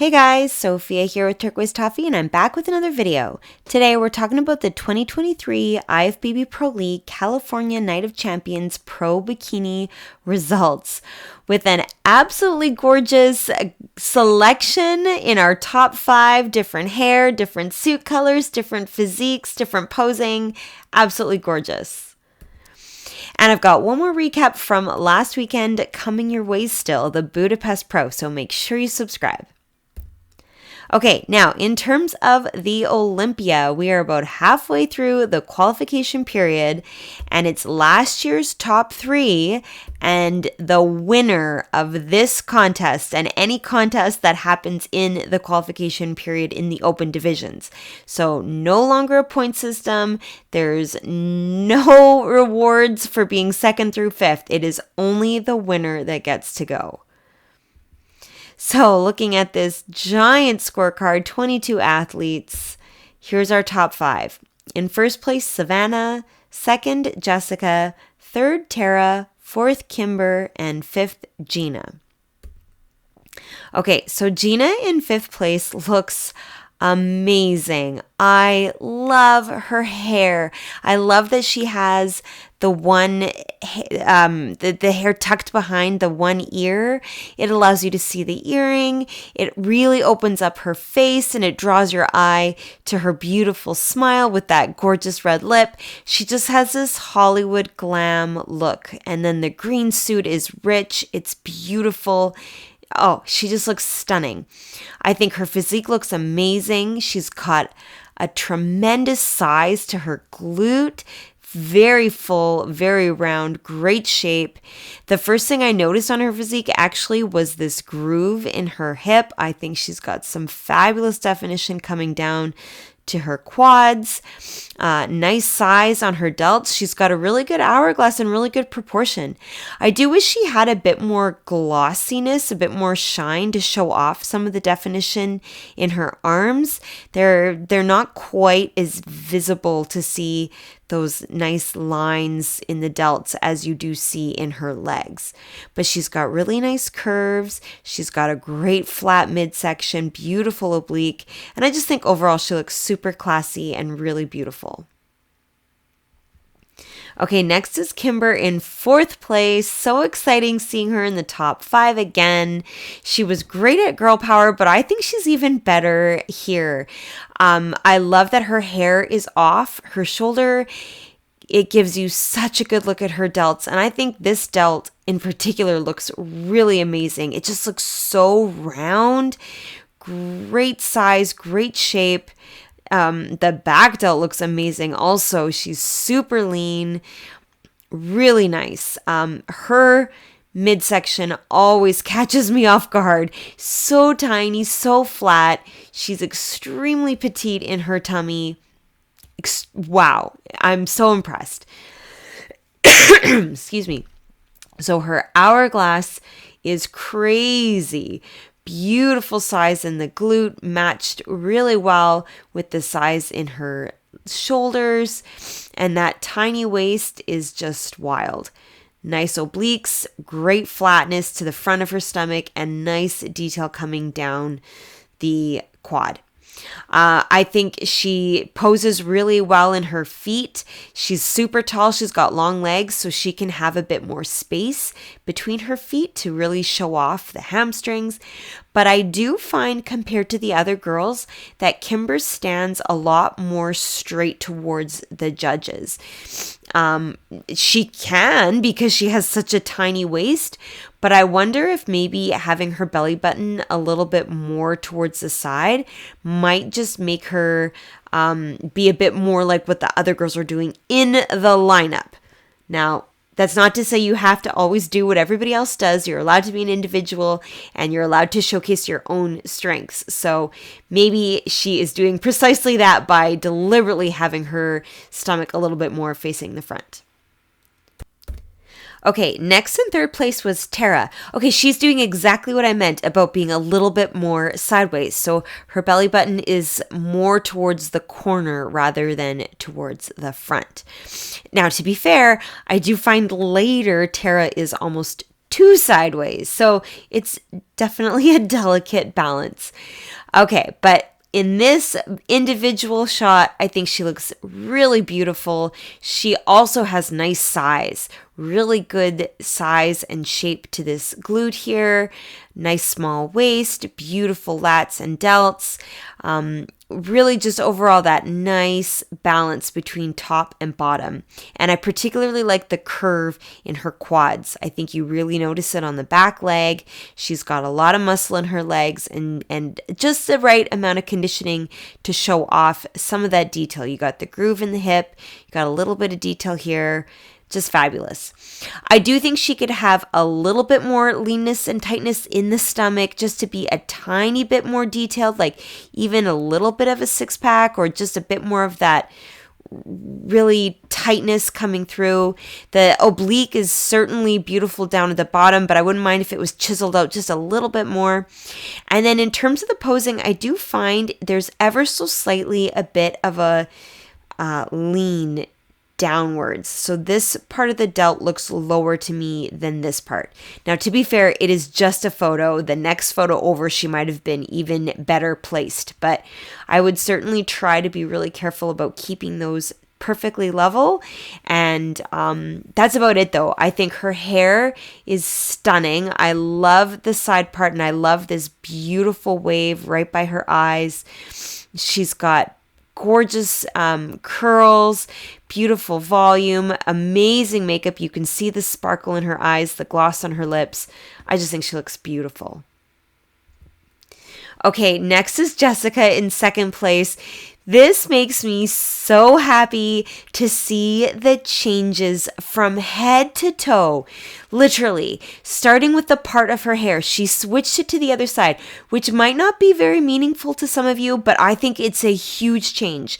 Hey guys, Sophia here with Turquoise Toffee, and I'm back with another video. Today we're talking about the 2023 IFBB Pro League California Night of Champions Pro Bikini results with an absolutely gorgeous selection in our top 5, different hair, different suit colors, different physiques, different posing, absolutely gorgeous. And I've got one more recap from last weekend coming your way still, the Budapest Pro, so make sure you subscribe. Okay, now in terms of the Olympia, we are about halfway through the qualification period, and it's last year's top 3, and the winner of this contest and any contest that happens in the qualification period in the open divisions. So no longer a point system. There's no rewards for being 2nd through 5th. It is only the winner that gets to go. So looking at this giant scorecard, 22 athletes, here's our top 5. In first place, Savannah. 2nd, Jessica. 3rd, Tara. 4th, Kimber. And 5th, Gina. Okay, so Gina in 5th place looks amazing. I love her hair. I love that she has the hair tucked behind the one ear. It allows you to see the earring. It really opens up her face and it draws your eye to her beautiful smile with that gorgeous red lip. She just has this Hollywood glam look. And then the green suit is rich. It's beautiful. Oh, she just looks stunning. I think her physique looks amazing. She's got a tremendous size to her glute. Very full, very round, great shape. The first thing I noticed on her physique actually was this groove in her hip. I think she's got some fabulous definition coming down to her quads. Nice size on her delts. She's got a really good hourglass and really good proportion. I do wish she had a bit more glossiness, a bit more shine to show off some of the definition in her arms. They're not quite as visible to see those nice lines in the delts as you do see in her legs. But she's got really nice curves. She's got a great flat midsection, beautiful oblique, and I just think overall she looks super classy and really beautiful. Okay, next is Kimber in 4th place. So exciting seeing her in the top 5 again. She was great at girl power, but I think she's even better here. I love that her hair is off her shoulder. It gives you such a good look at her delts, and I think this delt in particular looks really amazing. It just looks so round, great size, great shape. The back delt looks amazing also. She's super lean, really nice. Her midsection always catches me off guard. So tiny, so flat. She's extremely petite in her tummy. Wow, I'm so impressed. Excuse me. So her hourglass is crazy. Beautiful size in the glute, matched really well with the size in her shoulders, and that tiny waist is just wild. Nice obliques, great flatness to the front of her stomach, and nice detail coming down the quad. I think she poses really well in her feet. She's super tall. She's got long legs, so she can have a bit more space between her feet to really show off the hamstrings. But I do find, compared to the other girls, that Kimber stands a lot more straight towards the judges. She can, because she has such a tiny waist, but I wonder if maybe having her belly button a little bit more towards the side might just make her be a bit more like what the other girls are doing in the lineup. Now, that's not to say you have to always do what everybody else does. You're allowed to be an individual and you're allowed to showcase your own strengths. So maybe she is doing precisely that by deliberately having her stomach a little bit more facing the front. Okay, next in 3rd place was Tara. Okay, she's doing exactly what I meant about being a little bit more sideways. So her belly button is more towards the corner rather than towards the front. Now, to be fair, I do find later Tara is almost too sideways. So it's definitely a delicate balance. Okay, but in this individual shot, I think she looks really beautiful. She also has nice size, really good size and shape to this glute here. Nice small waist, beautiful lats and delts. Really just overall that nice balance between top and bottom. And I particularly like the curve in her quads. I think you really notice it on the back leg. She's got a lot of muscle in her legs and just the right amount of conditioning to show off some of that detail. You got the groove in the hip, you got a little bit of detail here. Just fabulous. I do think she could have a little bit more leanness and tightness in the stomach just to be a tiny bit more detailed, like even a little bit of a six pack or just a bit more of that really tightness coming through. The oblique is certainly beautiful down at the bottom, but I wouldn't mind if it was chiseled out just a little bit more. And then in terms of the posing, I do find there's ever so slightly a bit of a lean downwards. So this part of the delt looks lower to me than this part. Now, to be fair, it is just a photo. The next photo over, she might have been even better placed, but I would certainly try to be really careful about keeping those perfectly level. And that's about it though. I think her hair is stunning. I love the side part and I love this beautiful wave right by her eyes. She's got gorgeous curls, beautiful volume, amazing makeup. You can see the sparkle in her eyes, the gloss on her lips. I just think she looks beautiful. Okay, next is Jessica in second place. This makes me so happy to see the changes from head to toe. Literally, starting with the part of her hair, she switched it to the other side, which might not be very meaningful to some of you, but I think it's a huge change.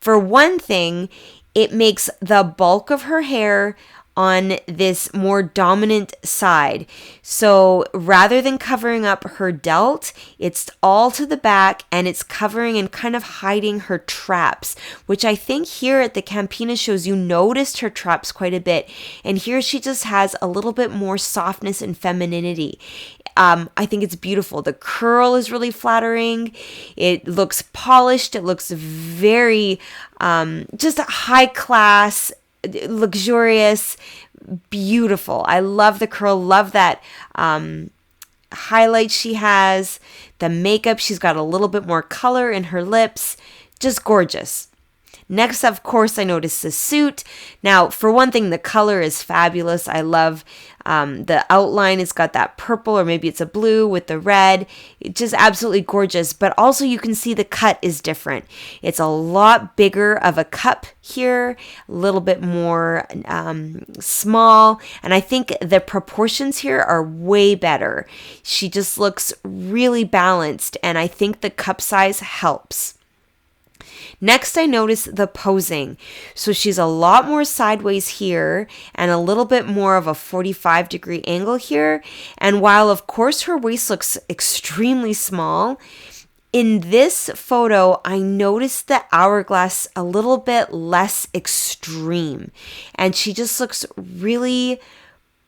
For one thing, it makes the bulk of her hair on this more dominant side. So rather than covering up her delt, it's all to the back and it's covering and kind of hiding her traps, which I think here at the Campina shows you noticed her traps quite a bit. And here she just has a little bit more softness and femininity. I think it's beautiful. The curl is really flattering. It looks polished. It looks very just high class, luxurious, beautiful. I love the curl, love that highlight she has, the makeup. She's got a little bit more color in her lips, just gorgeous. Next, of course, I noticed the suit. Now, for one thing, the color is fabulous. I love the outline. It's got that purple, or maybe it's a blue with the red. It's just absolutely gorgeous. But also you can see the cut is different. It's a lot bigger of a cup here, a little bit more small. And I think the proportions here are way better. She just looks really balanced. And I think the cup size helps. Next, I noticed the posing. So she's a lot more sideways here and a little bit more of a 45-degree angle here. And while, of course, her waist looks extremely small, in this photo, I noticed the hourglass a little bit less extreme. And she just looks really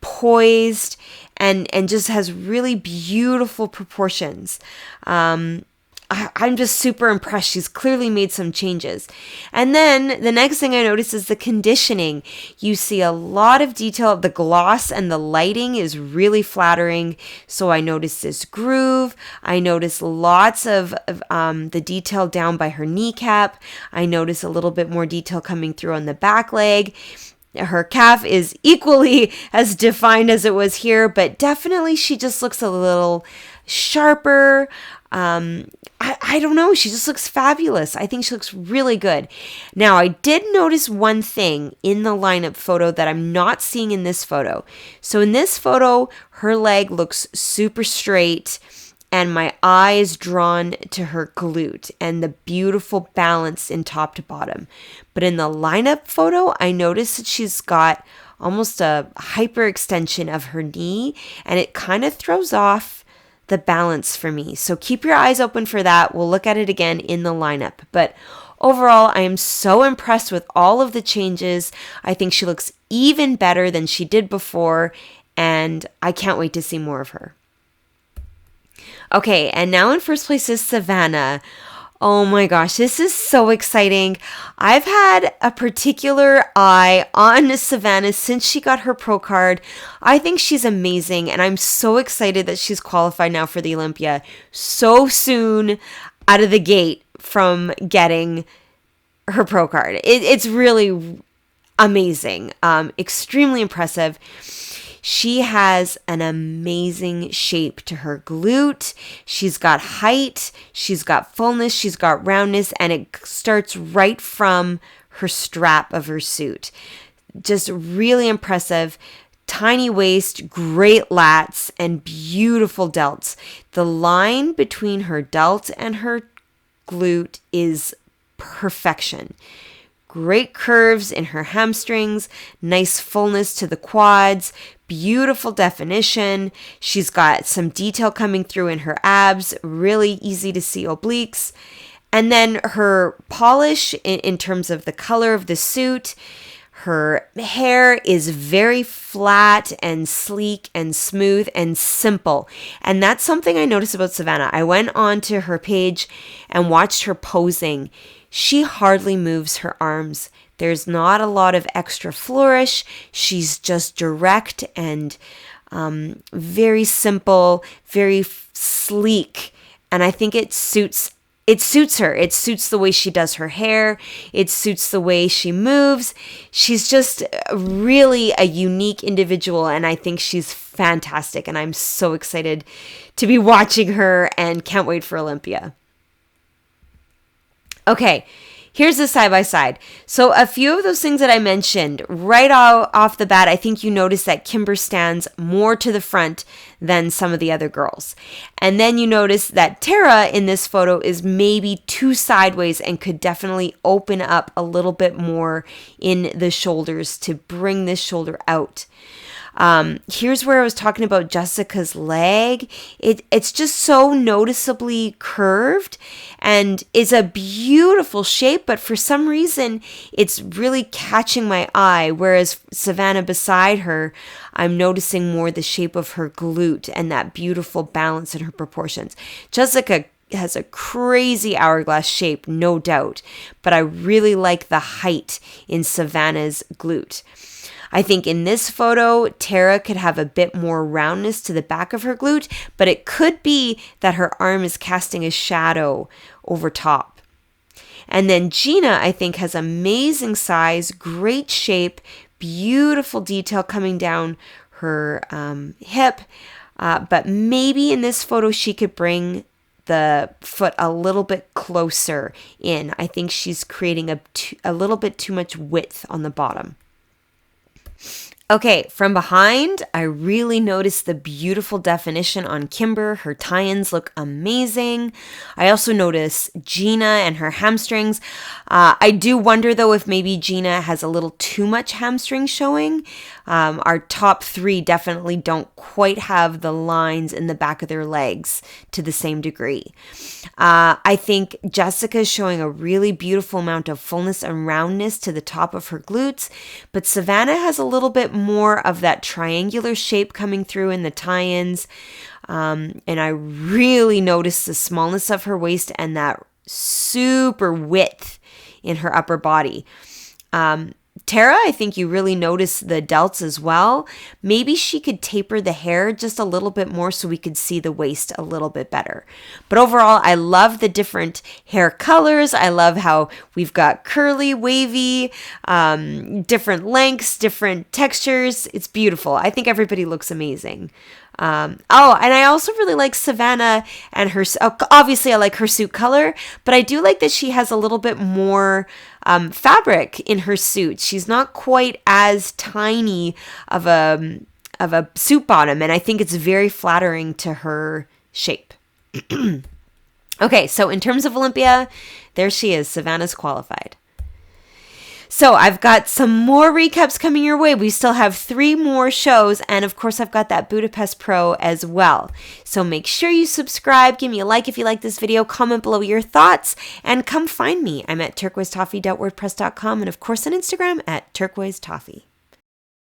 poised and just has really beautiful proportions. I'm just super impressed. She's clearly made some changes. And then the next thing I noticed is the conditioning. You see a lot of detail. The gloss and the lighting is really flattering. So I noticed this groove. I noticed lots of the detail down by her kneecap. I noticed a little bit more detail coming through on the back leg. Her calf is equally as defined as it was here, but definitely she just looks a little sharper. I don't know. She just looks fabulous. I think she looks really good. Now, I did notice one thing in the lineup photo that I'm not seeing in this photo. So in this photo, her leg looks super straight and my eye is drawn to her glute and the beautiful balance in top to bottom. But in the lineup photo, I noticed that she's got almost a hyperextension of her knee and it kind of throws off the balance for me. So keep your eyes open for that. We'll look at it again in the lineup. But overall, I am so impressed with all of the changes. I think she looks even better than she did before. and I can't wait to see more of her. Okay, and now in first place is Savannah. Oh my gosh, this is so exciting. I've had a particular eye on Savannah since she got her pro card. I think she's amazing, and I'm so excited that she's qualified now for the Olympia so soon out of the gate from getting her pro card. It's really amazing, extremely impressive. She has an amazing shape to her glute. She's got height, she's got fullness, she's got roundness, and it starts right from her strap of her suit. Just really impressive. Tiny waist, great lats, and beautiful delts. The line between her delt and her glute is perfection. Great curves in her hamstrings, nice fullness to the quads, beautiful definition. She's got some detail coming through in her abs, really easy to see obliques. And then her polish in terms of the color of the suit. Her hair is very flat and sleek and smooth and simple. And that's something I noticed about Savannah. I went on to her page and watched her posing. She hardly moves her arms. There's not a lot of extra flourish. She's just direct and very simple, very sleek. And I think it suits her. It suits the way she does her hair. It suits the way she moves. She's just really a unique individual, and I think she's fantastic. And I'm so excited to be watching her and can't wait for Olympia. Okay, here's the side-by-side. So a few of those things that I mentioned right off the bat, I think you notice that Kimber stands more to the front than some of the other girls. And then you notice that Tara in this photo is maybe too sideways and could definitely open up a little bit more in the shoulders to bring this shoulder out. Here's where I was talking about Jessica's leg. It's just so noticeably curved and is a beautiful shape, but for some reason it's really catching my eye. Whereas Savannah beside her, I'm noticing more the shape of her glute and that beautiful balance in her proportions. Jessica has a crazy hourglass shape, no doubt, but I really like the height in Savannah's glute. I think in this photo, Tara could have a bit more roundness to the back of her glute, but it could be that her arm is casting a shadow over top. And then Gina, I think, has amazing size, great shape, beautiful detail coming down her hip, but maybe in this photo she could bring the foot a little bit closer in. I think she's creating a little bit too much width on the bottom. Okay, from behind, I really noticed the beautiful definition on Kimber. Her tie-ins look amazing. I also noticed Gina and her hamstrings. I do wonder, though, if maybe Gina has a little too much hamstring showing. Our top three definitely don't quite have the lines in the back of their legs to the same degree. I think Jessica is showing a really beautiful amount of fullness and roundness to the top of her glutes, but Savannah has a little bit more of that triangular shape coming through in the tie-ins. And I really noticed the smallness of her waist and that super width in her upper body. Tara, I think you really notice the delts as well. Maybe she could taper the hair just a little bit more so we could see the waist a little bit better. But overall, I love the different hair colors. I love how we've got curly, wavy, different lengths, different textures. It's beautiful. I think everybody looks amazing. And I also really like Savannah and her, obviously I like her suit color, but I do like that she has a little bit more fabric in her suit. She's not quite as tiny of a suit bottom, and I think it's very flattering to her shape. Okay, so in terms of Olympia, there she is. Savannah's qualified. So I've got some more recaps coming your way. We still have 3 more shows. And of course, I've got that Budapest Pro as well. So make sure you subscribe. Give me a like if you like this video. Comment below your thoughts. And come find me. I'm at turquoisetoffee.wordpress.com. And of course on Instagram at turquoisetoffee.